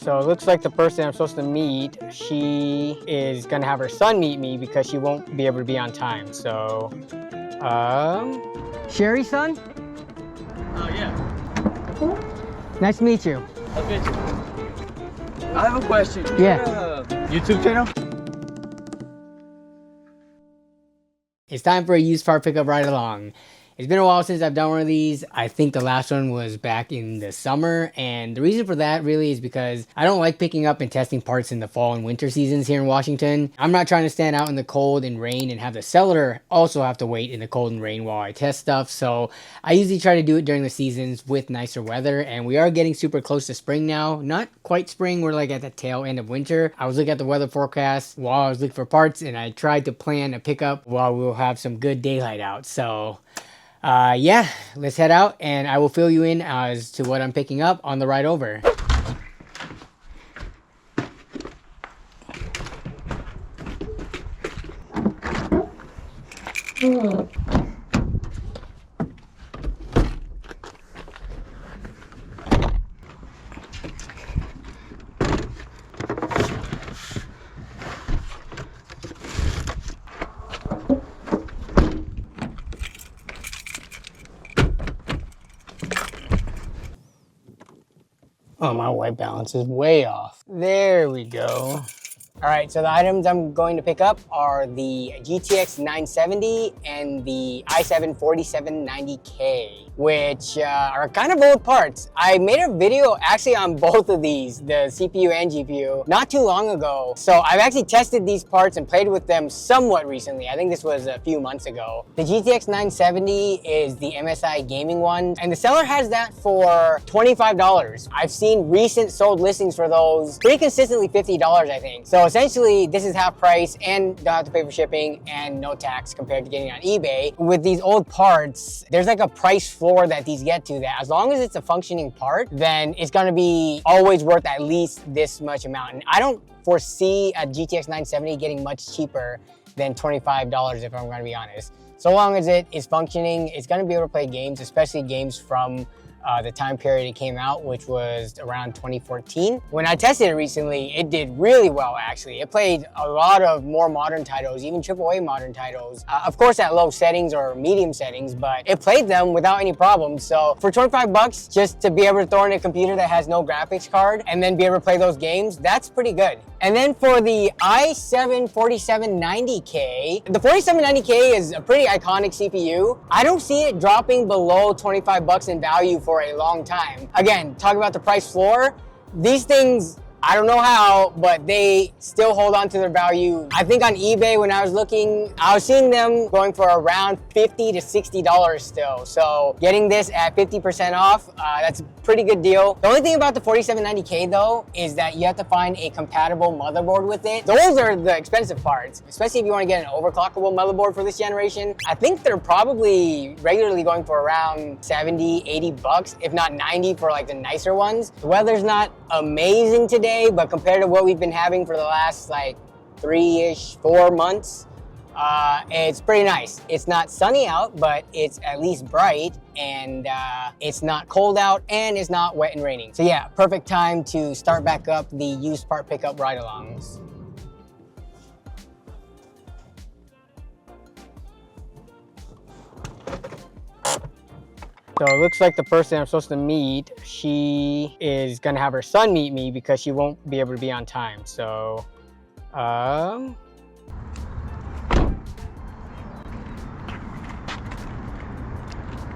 So it looks like the person I'm supposed to meet, she is gonna have her son meet me because she won't be able to be on time. So, Sherry's son? Oh, yeah. Nice to meet you. I'll meet you. I have a question. Yeah. YouTube channel? It's time for a used car pickup ride along. It's been a while since I've done one of these. I think the last one was back in the summer, and the reason for that really is because I don't like picking up and testing parts in the fall and winter seasons here in Washington. I'm not trying to stand out in the cold and rain and have the seller also have to wait in the cold and rain while I test stuff, so I usually try to do it during the seasons with nicer weather, and we are getting super close to spring now. Not quite spring, we're like at the tail end of winter. I was looking at the weather forecast while I was looking for parts, and I tried to plan a pickup while we'll have some good daylight out, so yeah, let's head out and I will fill you in as to what I'm picking up on the ride over. Oh, my white balance is way off. There we go. All right, so the items I'm going to pick up are the GTX 970 and the i7 4790K, which are kind of old parts. I made a video actually on both of these, the CPU and GPU, not too long ago. So I've actually tested these parts and played with them somewhat recently. I think this was a few months ago. The GTX 970 is the MSI gaming one, and the seller has that for $25. I've seen recent sold listings for those pretty consistently $50, I think. So essentially, this is half price and don't have to pay for shipping and no tax compared to getting on eBay. With these old parts, there's like a price floor that these get to that as long as it's a functioning part, then it's gonna be always worth at least this much amount. And I don't foresee a GTX 970 getting much cheaper than $25 if I'm gonna be honest. So long as it is functioning, it's gonna be able to play games, especially games from the time period it came out, which was around 2014. When I tested it recently, it did really well actually. It played a lot of more modern titles, even AAA modern titles. Of course at low settings or medium settings, but it played them without any problems. So for 25 bucks, just to be able to throw in a computer that has no graphics card and then be able to play those games, that's pretty good. And then for the i7 4790K, the 4790K is a pretty iconic CPU. I don't see it dropping below 25 bucks in value for a long time. Again, talk about the price floor. These things, I don't know how, but they still hold on to their value. I think on eBay when I was looking, I was seeing them going for around $50 to $60 still. So getting this at 50% off, that's a pretty good deal. The only thing about the 4790K though, is that you have to find a compatible motherboard with it. Those are the expensive parts, especially if you want to get an overclockable motherboard for this generation. I think they're probably regularly going for around 70, 80 bucks, if not 90 for like the nicer ones. The weather's not amazing today, but compared to what we've been having for the last like 4 months, it's pretty nice. It's not sunny out, but it's at least bright, and it's not cold out, and it's not wet and raining. So yeah, perfect time to start back up the used part pickup ride-alongs. So it looks like the person I'm supposed to meet, she is gonna have her son meet me because she won't be able to be on time. So,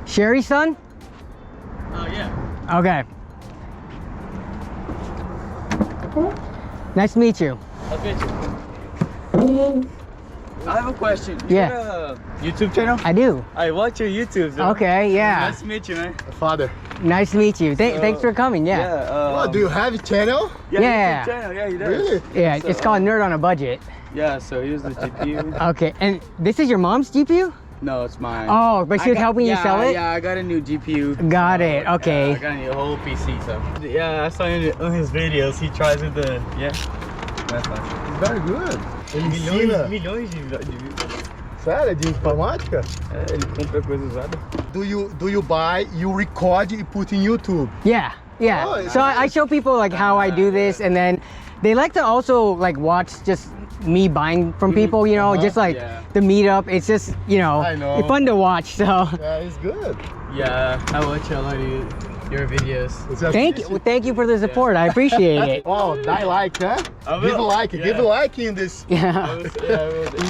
Sherry's son? Oh, yeah. Okay. Nice to meet you. I'll meet you. I have a question. You got a YouTube channel? I do. I watch your YouTube. So Okay, yeah. Nice to meet you, man. Father. Nice to meet you. Thanks for coming, yeah. Oh, do you have a channel? Yeah. YouTube channel. Yeah, he does. Really? Yeah, So, it's called Nerd on a Budget. Yeah, so here's the GPU. Okay, and this is your mom's GPU? No, it's mine. Oh, but she was helping you sell it? Yeah, I got a new GPU. Got it, okay. Yeah, I got a new whole PC, so. Yeah, I saw him on his videos. He tries with the, that's fine. Very good. Milhões de vídeos. Sério? De informática? É, ele compra coisa usada. Do you buy, you record e put in YouTube? Yeah. Yeah. Oh, it's So I show people like how I do this, and then they like to also like watch just me buying from people, you know, just like the meetup. It's just, you know, I know. it's fun to watch. So Yeah, it's good. Yeah, I watch a lot of your videos. thank you for the support. I appreciate it. Wow, I like, huh? I will. Give a like, give a like in this Yeah. in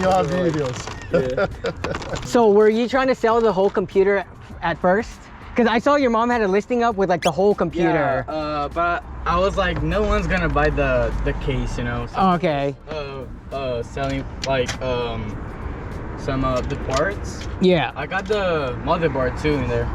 your videos. So were you trying to sell the whole computer at first? Because I saw your mom had a listing up with like the whole computer. Yeah, but I was like, no one's gonna buy the case, you know. So, Okay. selling like some of the parts. Yeah. I got the motherboard too in there.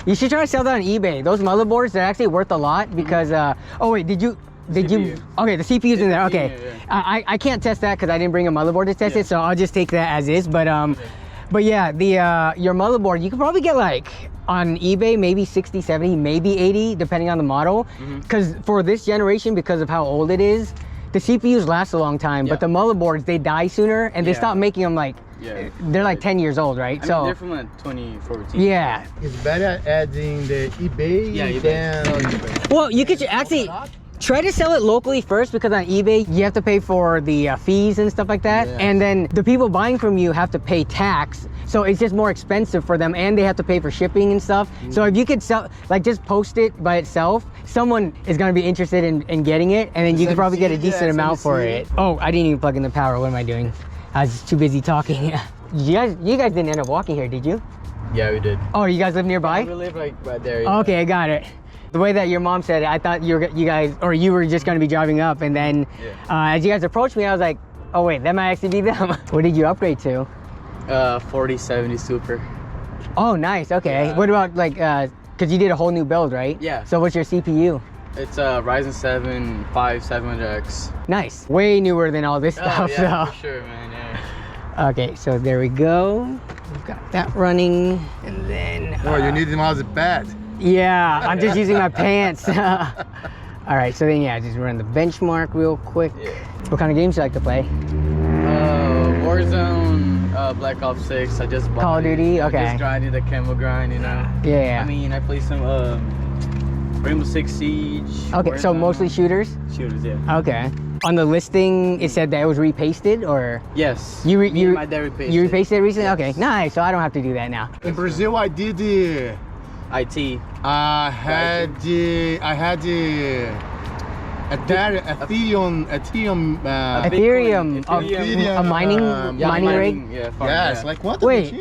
You should try to sell that on eBay. Those motherboards, they're actually worth a lot because, oh wait, did you, okay, the CPU's in there, okay. Yeah. I can't test that because I didn't bring a motherboard to test it, so I'll just take that as is. But yeah, your motherboard, you could probably get like, on eBay, maybe 60, 70, maybe 80, depending on the model. Because for this generation, because of how old it is, the CPUs last a long time, but the motherboards, they die sooner, and they stop making them like, they're like 10 years old, right? I so mean, they're from like 2014. Yeah. It's better adding the eBay than... Well, you could actually try to sell it locally first, because on eBay, you have to pay for the fees and stuff like that. Yes. And then the people buying from you have to pay tax. So it's just more expensive for them, and they have to pay for shipping and stuff. So if you could sell, like just post it by itself, someone is gonna be interested in getting it, and then you could probably get a decent amount for it. Oh, I didn't even plug in the power. What am I doing? I was too busy talking. You guys didn't end up walking here, did you? Yeah, we did. Oh, you guys live nearby? We live like right there. Okay, I got it. The way that your mom said it, I thought you were just gonna be driving up, and then as you guys approached me, I was like, oh wait, that might actually be them. What did you upgrade to? 4070 Super. Oh, nice. Okay. Yeah. What about like, cause you did a whole new build, right? Yeah. So what's your CPU? It's a Ryzen 7 5700X. Nice. Way newer than all this stuff. Oh, yeah, so. for sure, man. Yeah. Okay, so there we go. We've got that running, and then. Oh, you need the mouse pad. Yeah, I'm just using my pants. All right, so then yeah, just run the benchmark real quick. Yeah. What kind of games do you like to play? Warzone, Black Ops 6. I just bought Call of Duty. Okay. Just grinding the camo grind, you know. Yeah. I mean, I play some Rainbow Six Siege. Okay, so Warzone. mostly shooters. Shooters, yeah. Okay. On the listing, it said that it was repasted, or Yes. you my dad repasted. You repasted it recently? Yes. Okay, nice. So I don't have to do that now. In Brazil, I did the... IT. I had Ethereum, a mining rig. Yeah, farm, yes, yeah. like what? Wait,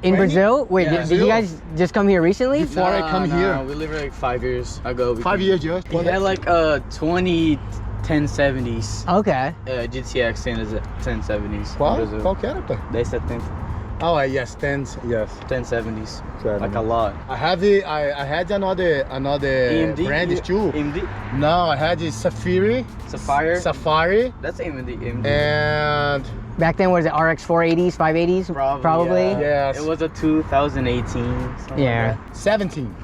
in Brazil? Wait, Yeah. did you guys just come here recently? Before I come here. We lived like 5 years ago. 5 years just. We had like 20 1070s. Okay. GTX 1070s. Qual que era, pai? 1070. Oh, yes, 10, yes. 1070s. Like a lot. I had another AMD brand too. AMD? No, I had the Safari. Safari. That's AMD. And Back then, was it RX 480s, 580s? Probably. Yes. It was a 2018. Yeah. 17.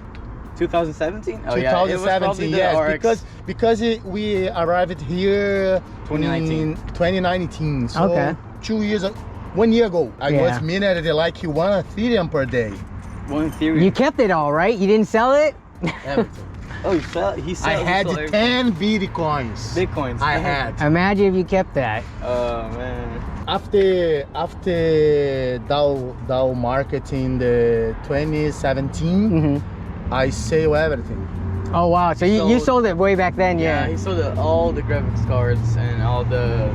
2017? Oh, 2017, yeah. yes, because we arrived here 2019. So Okay. 2 years, 1 year ago, I was minted like 1 Ethereum per day. 1 Ethereum. You kept it all, right? You didn't sell it? Everything. Oh, you sell it? I had 10 Bitcoins. Bitcoins. I had. Imagine if you kept that. Oh, man. After Dow marketing the 2017, I sell everything. Oh wow! So you sold it way back then, Yeah, yeah. he sold all the graphics cards and all the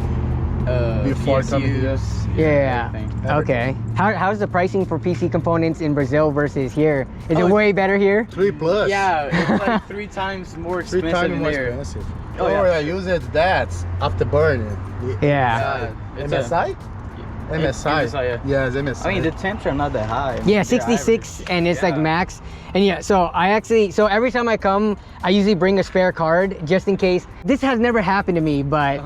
Before coming here. PSUs. Yeah. Everything. Okay. How's the pricing for PC components in Brazil versus here? Is it way better here? 3+. Yeah, it's like 3 times more expensive 3 times than more there. expensive. Oh, yeah. I used that after burning. Yeah. It's MSI? MSI. MSI, yeah. Yes, MSI. I mean, the temps are not that high. Yeah, They're 66, and it's like Yeah. max. And yeah, so every time I come, I usually bring a spare card just in case. This has never happened to me, but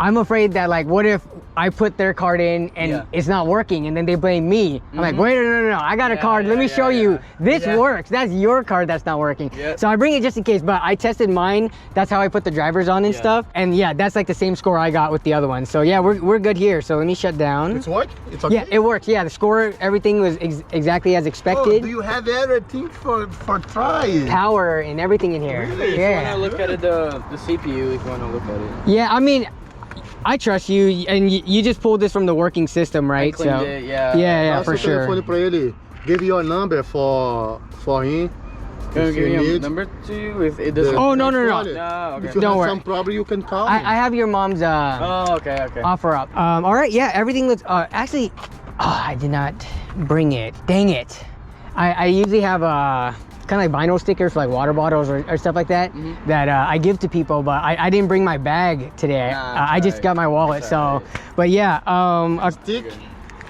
I'm afraid that like, what if I put their card in and it's not working and then they blame me? I'm like, wait, no, I got a card. Let me show you. This works. That's your card that's not working. So I bring it just in case, but I tested mine. That's how I put the drivers on and stuff. And yeah, that's like the same score I got with the other one. So yeah, we're good here. So let me shut down. It's what? It's okay? Yeah, it works. Yeah, the score, everything was exactly as expected. Oh, do you have everything for try? Power and everything in here. Really? Yeah. If you want to look at it, the CPU, if you want to look at it. Yeah, I mean, I trust you, and you just pulled this from the working system, right? I cleaned it, yeah. Yeah, for sure. Telefone pra ele. Give your number for him. Can I If give you you a need. number to you? If it doesn't. Oh, no. No, If okay. you Don't have worry. some problem, you can call me. I have your mom's Oh, okay. offer up. All right, yeah, everything looks, actually, I did not bring it. Dang it. I usually have kind of like vinyl stickers for like water bottles or stuff like that that I give to people, but I didn't bring my bag today. I just got my wallet, so, but yeah, Stick.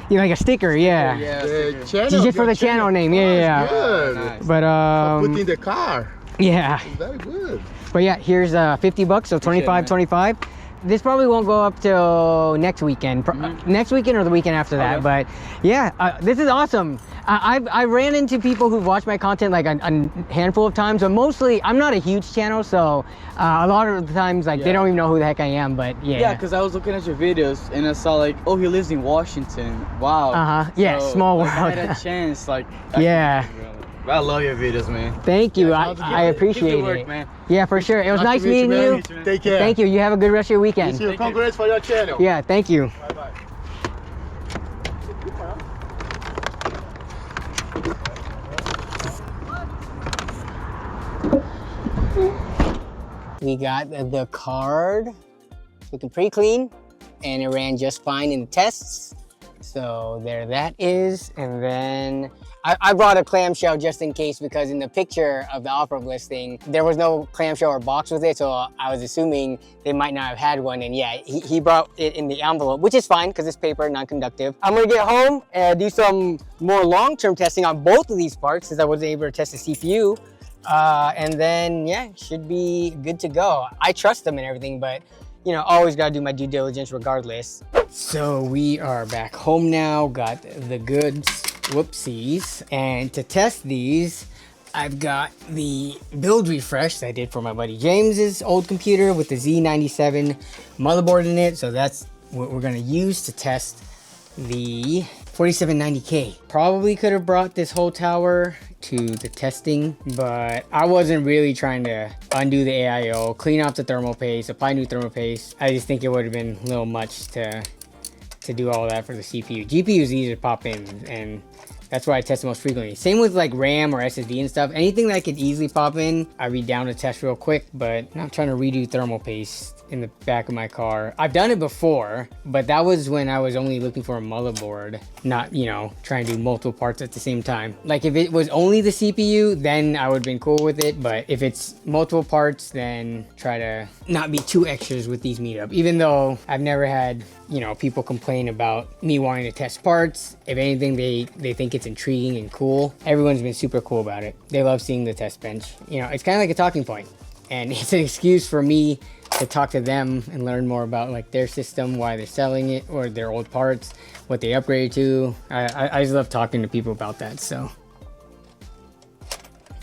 you know, like a sticker, yeah. The channel. Just for the channel name, yeah. Good. Nice. But Put in the car. yeah. Very good. But yeah, here's 50 bucks, so 25, 25. This probably won't go up till next weekend. Next weekend or the weekend after that. But yeah, this is awesome. I ran into people who've watched my content like a handful of times, but mostly I'm not a huge channel, so a lot of the times like they don't even know who the heck I am. But yeah. Yeah, because I was looking at your videos and I saw like, oh, he lives in Washington. Wow. Yeah, small world. I had a chance, like. Yeah. I love your videos, man. Thank you. Yeah, I appreciate Keep the work, it. man. Yeah, for sure. It was nice to meet meeting man. you. Take care. Thank you. You have a good rest of your weekend. You. Congrats for your channel. Yeah, thank you. Bye-bye. We got the card. It's looking pretty clean, and it ran just fine in the tests. So there that is. And then I brought a clamshell just in case, because in the picture of the offer listing, there was no clamshell or box with it. So I was assuming they might not have had one. And yeah, he brought it in the envelope, which is fine because it's paper, non-conductive. I'm gonna get home and do some more long-term testing on both of these parts since I wasn't able to test the CPU. And then, yeah, should be good to go. I trust them and everything, but you know, always gotta do my due diligence regardless. So we are back home now, got the goods, whoopsies. And to test these, I've got the build refresh that I did for my buddy James's old computer with the Z97 motherboard in it. So that's what we're gonna use to test the 4790K. Probably could have brought this whole tower to the testing, but I wasn't really trying to undo the AIO, clean off the thermal paste, apply new thermal paste. I just think it would have been a little much to do all that for the CPU. GPU is easy to pop in, and that's why I test the most frequently. Same with like RAM or SSD and stuff. Anything that I could easily pop in, I read down to test real quick, but I'm not trying to redo thermal paste in the back of my car. I've done it before, but that was when I was only looking for a motherboard, not, you know, trying to do multiple parts at the same time. Like if it was only the CPU, then I would have been cool with it. But if it's multiple parts, then try to not be too extras with these meetup. Even though I've never had, you know, people complain about me wanting to test parts. If anything, they think it's intriguing and cool. Everyone's been super cool about it. They love seeing the test bench. You know, it's kind of like a talking point, and it's an excuse for me to talk to them and learn more about like their system, why they're selling it, or their old parts, what they upgraded to. I just love talking to people about that. So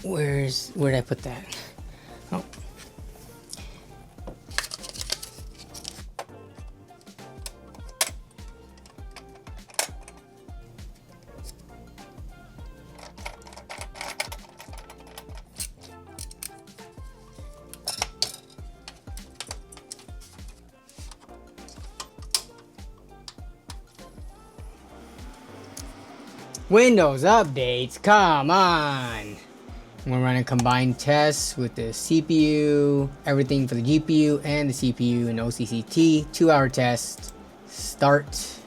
where'd I put that? Oh. Windows updates, come on. We're running combined tests with the CPU, everything for the GPU and the CPU and OCCT. 2-hour test, start.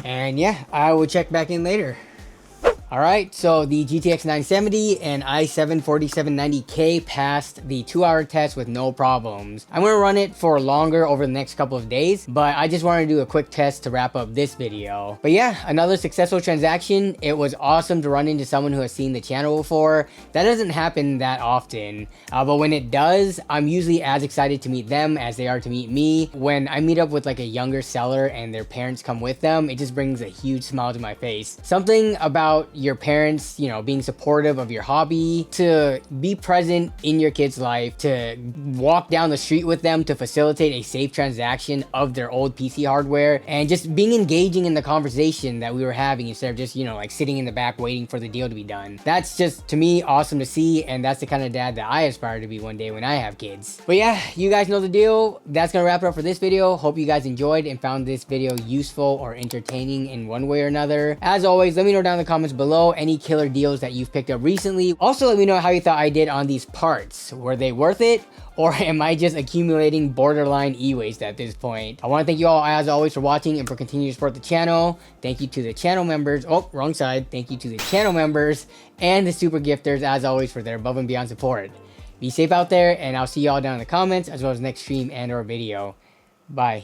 And yeah, I will check back in later. All right, so the GTX 970 and i7 4790K passed the 2-hour test with no problems. I'm gonna run it for longer over the next couple of days, but I just wanted to do a quick test to wrap up this video. But yeah, another successful transaction. It was awesome to run into someone who has seen the channel before. That doesn't happen that often, but when it does, I'm usually as excited to meet them as they are to meet me. When I meet up with like a younger seller and their parents come with them, it just brings a huge smile to my face. Something about your parents, you know, being supportive of your hobby, to be present in your kid's life, to walk down the street with them to facilitate a safe transaction of their old PC hardware, and just being engaging in the conversation that we were having instead of just, you know, like sitting in the back waiting for the deal to be done. That's just, to me, awesome to see, and that's the kind of dad that I aspire to be one day when I have kids. But yeah, you guys know the deal. That's gonna wrap it up for this video. Hope you guys enjoyed and found this video useful or entertaining in one way or another. As always, let me know down in the comments below any killer deals that you've picked up recently. Also, let me know how you thought I did on these parts. Were they worth it? Or am I just accumulating borderline e-waste at this point? I want to thank you all, as always, for watching and for continuing to support the channel. Thank you to the channel members. Oh, wrong side. Thank you to the channel members and the super gifters, as always, for their above and beyond support. Be safe out there, and I'll see you all down in the comments, as well as next stream and or video. Bye.